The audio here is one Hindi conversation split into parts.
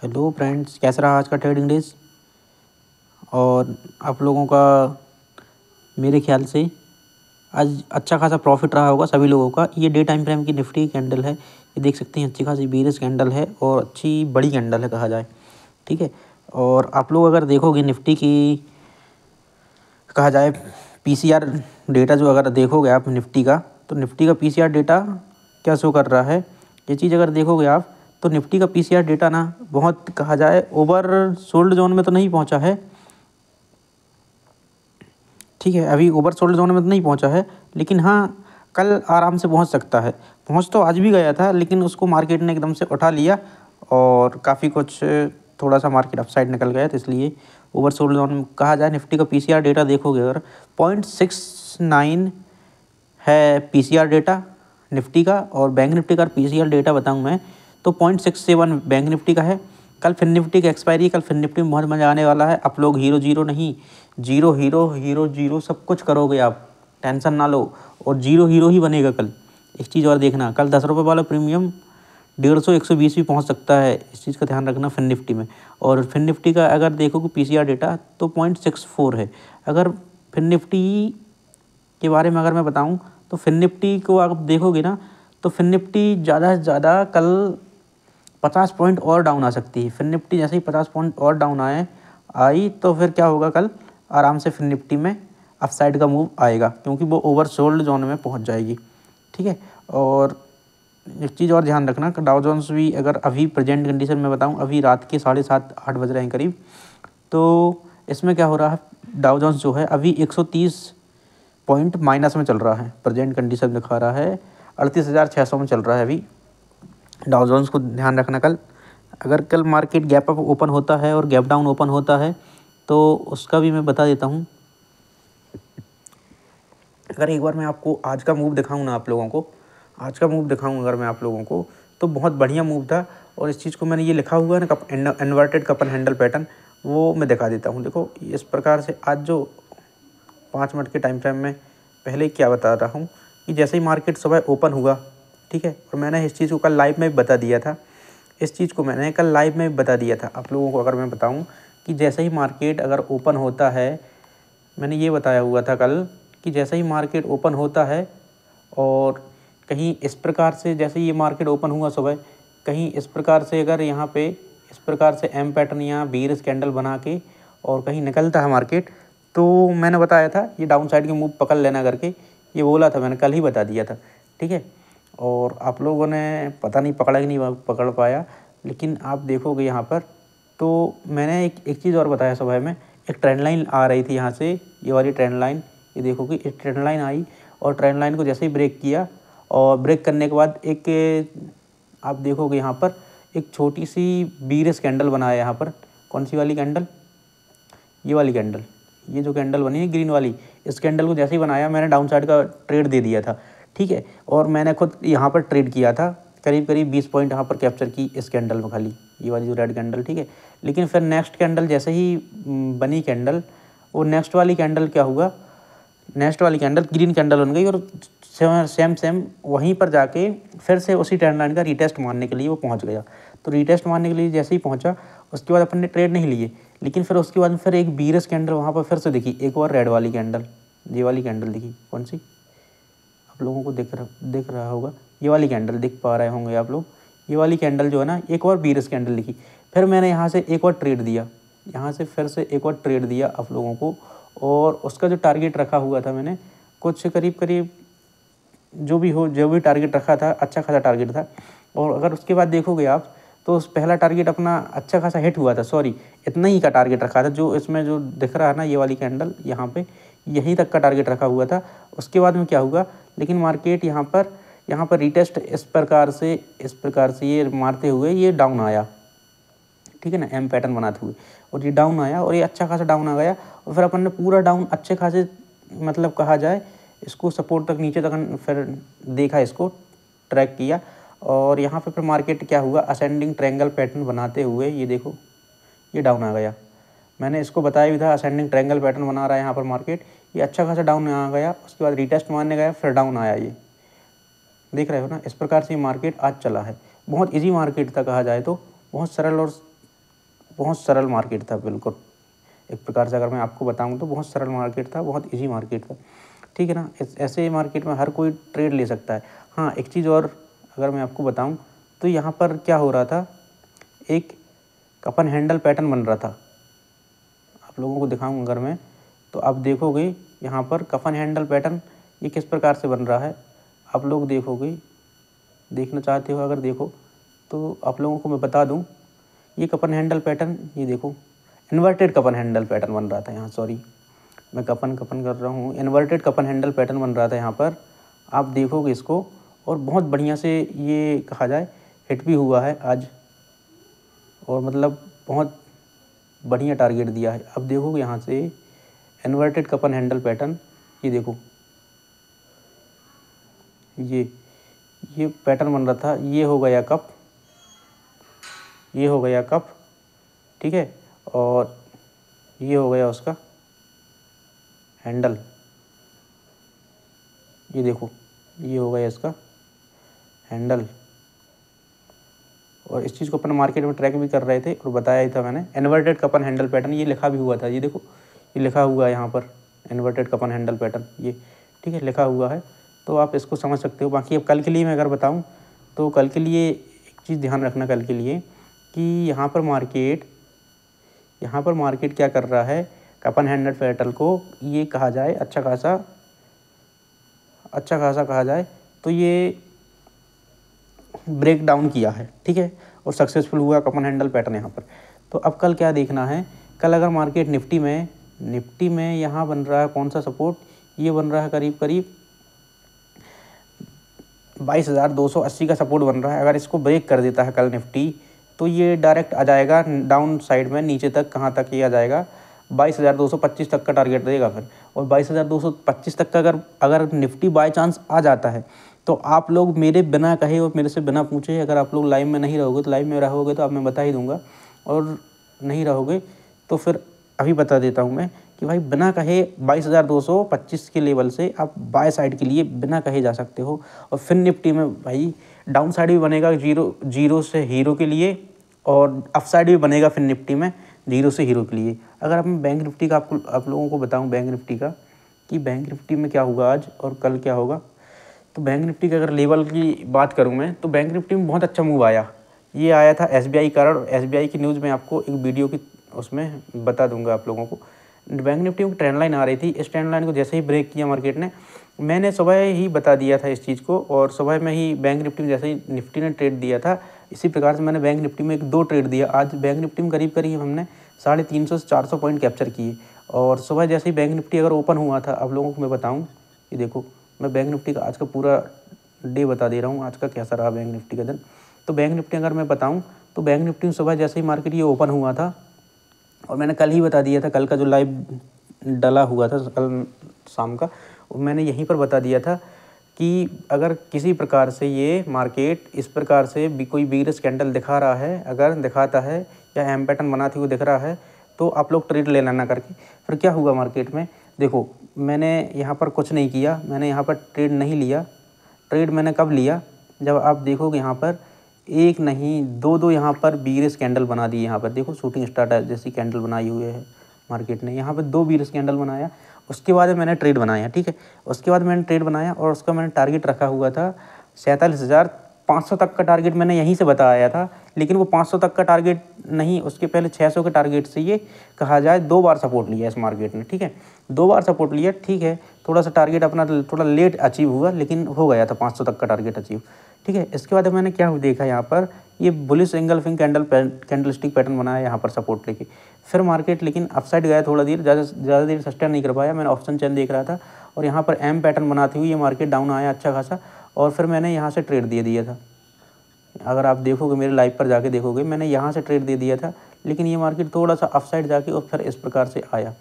हेलो फ्रेंड्स, कैसा रहा आज का ट्रेडिंग डेज। और आप लोगों का मेरे ख्याल से आज अच्छा खासा प्रॉफिट रहा होगा सभी लोगों का। ये डे टाइम फ्रेम की निफ्टी कैंडल है, ये देख सकते हैं अच्छी खासी बीरिश कैंडल है और अच्छी बड़ी कैंडल है कहा जाए, ठीक है। और आप लोग अगर देखोगे निफ्टी की कहा जाए पीसीआर डेटा, जो अगर देखोगे आप निफ्टी का, तो निफ्टी का पीसीआर डेटा क्या शो कर रहा है, ये चीज़ अगर देखोगे आप तो निफ्टी का पीसीआर डेटा ना बहुत कहा जाए ओवर सोल्ड जोन में तो नहीं पहुंचा है, ठीक है। अभी ओवर सोल्ड जोन में तो नहीं पहुंचा है, लेकिन हाँ कल आराम से पहुंच सकता है। पहुंच तो आज भी गया था, लेकिन उसको मार्केट ने एकदम से उठा लिया और काफ़ी कुछ थोड़ा सा मार्केट अपसाइड निकल गया, तो इसलिए ओवर सोल्ड जोन में कहा जाए। निफ्टी का पीसीआर डेटा देखोगे अगर 0.69 है पीसीआर डेटा निफ्टी का, और बैंक निफ्टी का पीसीआर डेटा बताऊं मैं तो 0.67 बैंक निफ्टी का है। कल फिन निफ्टी की एक्सपायरी है, कल फिन निफ्टी में बहुत मज़ा आने वाला है। आप लोग हीरो जीरो नहीं, जीरो हीरो हीरो जीरो सब कुछ करोगे आप, टेंशन ना लो, और जीरो हीरो ही बनेगा कल। एक चीज़ और देखना, कल 10 रुपये वाला प्रीमियम 150 120 भी पहुंच सकता है, इस चीज़ का ध्यान रखना फिन निफ्टी में। और फिन निफ्टी का अगर देखोगे पीसीआर डेटा तो 0.64 है। अगर फिन निफ्टी के बारे में अगर मैं बताऊं तो फिन निफ्टी को आप देखोगे ना, तो फिन निफ्टी ज़्यादा से ज़्यादा कल 50 पॉइंट और डाउन आ सकती है। फिन निफ्टी जैसे ही 50 पॉइंट और डाउन आई तो फिर क्या होगा, कल आराम से फिन निफ्टी में अपसाइड का मूव आएगा, क्योंकि वो ओवर सोल्ड जोन में पहुंच जाएगी, ठीक है। और एक चीज़ और ध्यान रखना, डाउ जोन्स भी अगर अभी प्रेजेंट कंडीशन में बताऊं, अभी रात के 7:30-8 बज रहे हैं करीब, तो इसमें क्या हो रहा है, डाउ जोन्स जो है अभी 130 पॉइंट माइनस में चल रहा है। प्रेजेंट कंडीशन दिखा रहा है 38,600 में चल रहा है अभी डाउ जोन्स को। ध्यान रखना, कल अगर कल मार्केट गैप अप ओपन होता है और गैप डाउन ओपन होता है तो उसका भी मैं बता देता हूँ। अगर एक बार मैं आपको आज का मूव दिखाऊँ ना, आप लोगों को आज का मूव दिखाऊँ अगर मैं आप लोगों को, तो बहुत बढ़िया मूव था। और इस चीज़ को मैंने ये लिखा हुआ है ना, इन्वर्टेड कपल हैंडल पैटर्न, वो मैं दिखा देता हूँ। देखो इस प्रकार से आज जो 5 मिनट के टाइम फ्रेम में पहले क्या बता रहा हूँ कि जैसे ही मार्केट सुबह ओपन हुआ, ठीक है, और मैंने इस चीज़ को कल लाइव में भी बता दिया था, इस चीज़ को मैंने कल लाइव में भी बता दिया था आप लोगों को। अगर मैं बताऊँ कि जैसे ही मार्केट अगर ओपन होता है, मैंने ये बताया हुआ था कल कि जैसे ही मार्केट ओपन होता है और कहीं इस प्रकार से, जैसे ये मार्केट ओपन हुआ सुबह, कहीं इस प्रकार से अगर यहाँ पे इस प्रकार से एम पैटर्न या बीरिश कैंडल बना के और कहीं निकलता है मार्केट, तो मैंने बताया था ये डाउन साइड की मूव पकड़ लेना करके, ये बोला था मैंने, कल ही बता दिया था, ठीक है। और आप लोगों ने पता नहीं पकड़ा कि नहीं पकड़ पाया, लेकिन आप देखोगे यहाँ पर, तो मैंने एक चीज़ और बताया सुबह में, एक ट्रेंड लाइन आ रही थी यहाँ से, ये वाली ट्रेंड लाइन, ये देखोगे एक ट्रेंड लाइन आई, और ट्रेंड लाइन को जैसे ही ब्रेक किया, और ब्रेक करने के बाद एक आप देखोगे यहाँ पर एक छोटी सी बीरिश कैंडल बनाया यहाँ पर। कौन सी वाली कैंडल, ये वाली कैंडल, ये जो कैंडल बनी है ग्रीन वाली, इस कैंडल को जैसे ही बनाया मैंने डाउन साइड का ट्रेड दे दिया था, ठीक है। और मैंने खुद यहाँ पर ट्रेड किया था, करीब करीब 20 पॉइंट यहाँ पर कैप्चर की इस कैंडल में, खाली ये वाली जो रेड कैंडल, ठीक है। लेकिन फिर नेक्स्ट कैंडल जैसे ही बनी कैंडल, वो नेक्स्ट वाली कैंडल क्या हुआ, नेक्स्ट वाली कैंडल ग्रीन कैंडल बन गई, और सेम वहीं पर जाके फिर से उसी ट्रेंड लाइन का रीटेस्ट मारने के लिए वो पहुंच गया। तो रीटेस्ट मारने के लिए जैसे ही पहुंचा, उसके बाद अपन ने ट्रेड नहीं लिए, लेकिन फिर उसके बाद फिर एक बीरिश कैंडल वहाँ पर फिर से दिखी, एक और रेड वाली कैंडल, ये वाली कैंडल दिखी। कौन सी, आप लोगों को दिख रहा होगा, ये वाली कैंडल दिख पा रहे होंगे आप लोग, ये वाली कैंडल जो है ना, एक और बीरिश कैंडल दिखी। फिर मैंने यहाँ से एक और ट्रेड दिया, यहाँ से फिर से एक और ट्रेड दिया आप लोगों को, और उसका जो टारगेट रखा हुआ था मैंने, कुछ करीब करीब जो भी टारगेट रखा था, अच्छा खासा टारगेट था। और अगर उसके बाद देखोगे आप, तो उस पहला टारगेट अपना अच्छा खासा हिट हुआ था, सॉरी इतना ही का टारगेट रखा था, जो इसमें जो दिख रहा है ना, ये वाली कैंडल यहाँ पे, यहीं तक का टारगेट रखा हुआ था। उसके बाद में क्या हुआ, लेकिन मार्केट यहाँ पर रिटेस्ट इस प्रकार से ये मारते हुए ये डाउन आया, ठीक है ना, एम पैटर्न बनाते हुए, और ये डाउन आया, और ये अच्छा खासा डाउन आ गया। और फिर अपन ने पूरा डाउन अच्छे खासे, मतलब कहा जाए इसको सपोर्ट तक, नीचे तक फिर देखा, इसको ट्रैक किया, और यहाँ पे फिर मार्केट क्या हुआ, असेंडिंग ट्रायंगल पैटर्न बनाते हुए, ये देखो ये डाउन आ गया। मैंने इसको बताया भी था, असेंडिंग ट्रायंगल पैटर्न बना रहा है यहाँ पर मार्केट, ये अच्छा खासा डाउन आ गया, उसके बाद रिटेस्ट मारने गया, फिर डाउन आया, ये देख रहे हो ना। इस प्रकार से मार्केट आज चला है, बहुत ईजी मार्केट था कहा जाए तो, बहुत सरल और बहुत सरल मार्केट था बिल्कुल। एक प्रकार से अगर मैं आपको बताऊं तो बहुत सरल मार्केट था, बहुत इजी मार्केट था, ठीक है ना। ऐसे मार्केट में हर कोई ट्रेड ले सकता है। हाँ, एक चीज़ और अगर मैं आपको बताऊं तो यहाँ पर क्या हो रहा था, एक कपन हैंडल पैटर्न बन रहा था। आप लोगों को दिखाऊं अगर मैं, तो आप देखोगे यहाँ पर कपन हैंडल पैटर्न ये किस प्रकार से बन रहा है। आप लोग देखोगे, देखना चाहते हो अगर देखो तो आप लोगों को मैं बता दूं, ये कपन हैंडल पैटर्न, ये देखो इन्वर्टेड कपन हैंडल पैटर्न बन रहा था यहाँ। सॉरी, मैं कपन कर रहा हूँ, इन्वर्टेड कपन हैंडल पैटर्न बन रहा था यहाँ पर। आप देखोगे इसको, और बहुत बढ़िया से ये कहा जाए हिट भी हुआ है आज, और मतलब बहुत बढ़िया टारगेट दिया है। अब देखोगे यहाँ से इन्वर्टेड कपन हैंडल पैटर्न, ये देखो ये पैटर्न बन रहा था, ये हो गया कप, ये हो गया कप, ठीक है, और ये हो गया उसका हैंडल, ये देखो ये हो गया इसका हैंडल। और इस चीज़ को अपन मार्केट में ट्रैक भी कर रहे थे और बताया ही था मैंने, इन्वर्टेड कपन हैंडल पैटर्न, ये लिखा भी हुआ था, ये देखो ये लिखा हुआ है यहाँ पर इन्वर्टेड कपन हैंडल पैटर्न, ये ठीक है लिखा हुआ है, तो आप इसको समझ सकते हो। बाकी अब कल के लिए मैं अगर बताऊँ तो कल के लिए एक चीज़ ध्यान रखना कल के लिए, कि यहाँ पर मार्केट क्या कर रहा है, कपन हैंडल पैटर्न को ये कहा जाए अच्छा खासा कहा जाए तो ये ब्रेक डाउन किया है, ठीक है, और सक्सेसफुल हुआ कपन हैंडल पैटर्न यहाँ पर। तो अब कल क्या देखना है, कल अगर मार्केट निफ्टी में यहाँ बन रहा है कौन सा सपोर्ट, ये बन रहा है करीब 22,280 का सपोर्ट बन रहा है। अगर इसको ब्रेक कर देता है कल निफ्टी, तो ये डायरेक्ट आ जाएगा डाउन साइड में, नीचे तक, कहाँ तक ये आ जाएगा, 22,225 तक का टारगेट देगा फिर। और 22,225 तक का अगर निफ्टी बाय चांस आ जाता है, तो आप लोग मेरे बिना कहे और मेरे से बिना पूछे, अगर आप लोग लाइव में नहीं रहोगे तो, लाइव में रहोगे तो आप मैं बता ही दूंगा, और नहीं रहोगे तो फिर अभी बता देता हूँ मैं कि भाई बिना कहे 22,225 के लेवल से आप बाय साइड के लिए बिना कहे जा सकते हो। और फिर निफ्टी में भाई डाउन साइड भी बनेगा जीरो से हीरो के लिए, और अप साइड भी बनेगा फिर निफ्टी में जीरो से हीरो के लिए। अगर आप बैंक निफ्टी का आप लोगों को बताऊं, बैंक निफ्टी का कि बैंक निफ्टी में क्या होगा आज और कल क्या होगा, तो बैंक निफ्टी के अगर लेवल की बात करूं मैं, तो बैंक निफ्टी में बहुत अच्छा मूव आया। ये आया था SBI कारण, SBI की न्यूज़ में आपको एक वीडियो की उसमें बता दूंगा आप लोगों को। बैंक निफ्टी में ट्रेंड लाइन आ रही थी, इस ट्रेंड लाइन को जैसे ही ब्रेक किया मार्केट ने, मैंने सुबह ही बता दिया था इस चीज़ को, और सुबह में ही बैंक निफ्टी में जैसे ही निफ्टी ने ट्रेड दिया था, इसी प्रकार से मैंने बैंक निफ्टी में 2 ट्रेड दिया। आज बैंक निफ्टी में करीब हमने 350 से 400 पॉइंट कैप्चर किए। और सुबह जैसे ही बैंक निफ्टी अगर ओपन हुआ था, आप लोगों को मैं बताऊँ, ये देखो मैं बैंक निफ्टी का आज का पूरा डे बता दे रहा हूँ, आज का कैसा रहा बैंक निफ्टी का दिन। तो बैंक निफ्टी अगर मैं बताऊँ तो बैंक निफ्टी में सुबह जैसे ही मार्केट ये ओपन हुआ था, और मैंने कल ही बता दिया था, कल का जो लाइव डला हुआ था कल शाम का, मैंने यहीं पर बता दिया था कि अगर किसी प्रकार से ये मार्केट इस प्रकार से भी कोई बिगरेस्ट कैंडल दिखा रहा है, अगर दिखाता है या एम पैटर्न बनाते हुए दिख रहा है, तो आप लोग ट्रेड ले लेना करके। फिर क्या हुआ मार्केट में, देखो मैंने यहाँ पर कुछ नहीं किया, मैंने यहाँ पर ट्रेड नहीं लिया। ट्रेड मैंने कब लिया, जब आप देखोगे यहाँ पर एक नहीं दो यहाँ पर बिगरेस्ट कैंडल बना दी। यहाँ पर देखो शूटिंग स्टार जैसी कैंडल बनाई हुई है मार्केट ने, यहाँ पर 2 बिगरेस्ट कैंडल बनाया। उसके बाद मैंने ट्रेड बनाया, ठीक है, उसके बाद मैंने ट्रेड बनाया और उसका मैंने टारगेट रखा हुआ था 47,500 तक का टारगेट मैंने यहीं से बताया था। लेकिन वो 500 तक का टारगेट नहीं, उसके पहले 600 के टारगेट से ये कहा जाए 2 बार सपोर्ट लिया इस मार्केट ने, ठीक है, 2 बार सपोर्ट लिया, ठीक है। थोड़ा सा टारगेट अपना थोड़ा लेट अचीव हुआ, लेकिन हो गया था 500 तक का टारगेट अचीव, ठीक है। इसके बाद मैंने क्या देखा, यहाँ पर ये बुलिश एंगल्फिंग कैंडलस्टिक पैटर्न बनाया यहाँ पर सपोर्ट लेके। फिर मार्केट लेकिन अपसाइड गया थोड़ा देर, ज़्यादा देर सस्टेन नहीं कर पाया। मैंने ऑप्शन चेन देख रहा था और यहाँ पर एम पैटर्न बनाती हुई ये मार्केट डाउन आया अच्छा खासा, और फिर मैंने यहाँ से ट्रेड दे दिया था। अगर आप देखोगे मेरे लाइव पर जाके देखोगे, मैंने यहाँ से ट्रेड दे दिया था, लेकिन ये मार्केट थोड़ा सा अपसाइड जाके और फिर इस प्रकार से आया,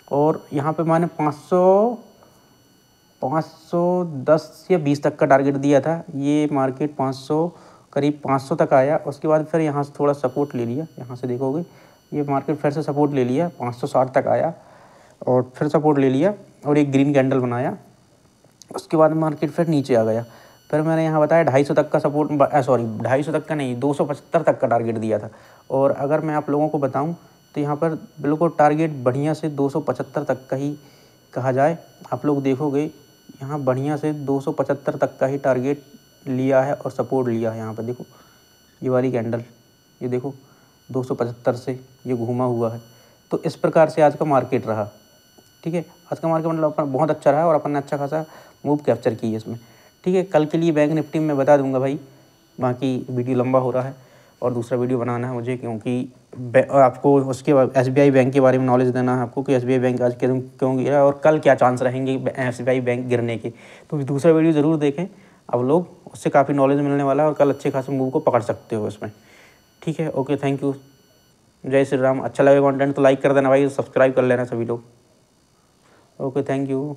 और यहाँ पे मैंने 510 या 20 तक का टारगेट दिया था। ये मार्केट 500 तक आया, उसके बाद फिर यहाँ से थोड़ा सपोर्ट ले लिया। यहाँ से देखोगे ये मार्केट फिर से सपोर्ट ले लिया, 560 तक आया और फिर सपोर्ट ले लिया और एक ग्रीन कैंडल बनाया। उसके बाद मार्केट फिर नीचे आ गया, फिर मैंने यहाँ बताया 250 तक का सपोर्ट, सॉरी 250 तक का नहीं, 275 तक का टारगेट दिया था। और अगर मैं आप लोगों को बताऊँ तो यहाँ पर बिल्कुल टारगेट बढ़िया से 275 तक का ही कहा जाए। आप लोग देखोगे यहाँ बढ़िया से 275 तक का ही टारगेट लिया है और सपोर्ट लिया है। यहाँ पर देखो ये वाली कैंडल, ये देखो 275 से ये घूमा हुआ है। तो इस प्रकार से आज का मार्केट रहा। ठीक है, आज का मार्केट मतलब अपना बहुत अच्छा रहा और अपन ने अच्छा खासा मूव कैप्चर की है इसमें। ठीक है, कल के लिए बैंक निफ्टी में मैं बता दूंगा भाई, बाकी वीडियो लंबा हो रहा है और दूसरा वीडियो बनाना है मुझे, क्योंकि आपको उसके SBI बैंक के बारे में नॉलेज देना है आपको कि SBI बैंक आज क्यों गिरा और कल क्या चांस रहेंगे SBI बैंक गिरने के। तो दूसरा वीडियो ज़रूर देखें अब लोग, उससे काफ़ी नॉलेज मिलने वाला है और कल अच्छे खासे मूव को पकड़ सकते हो इसमें। ठीक है, ओके, थैंक यू, जय श्री राम। अच्छा लगे कंटेंट तो लाइक कर देना भाई, सब्सक्राइब कर लेना सभी लोग। Okay, thank you.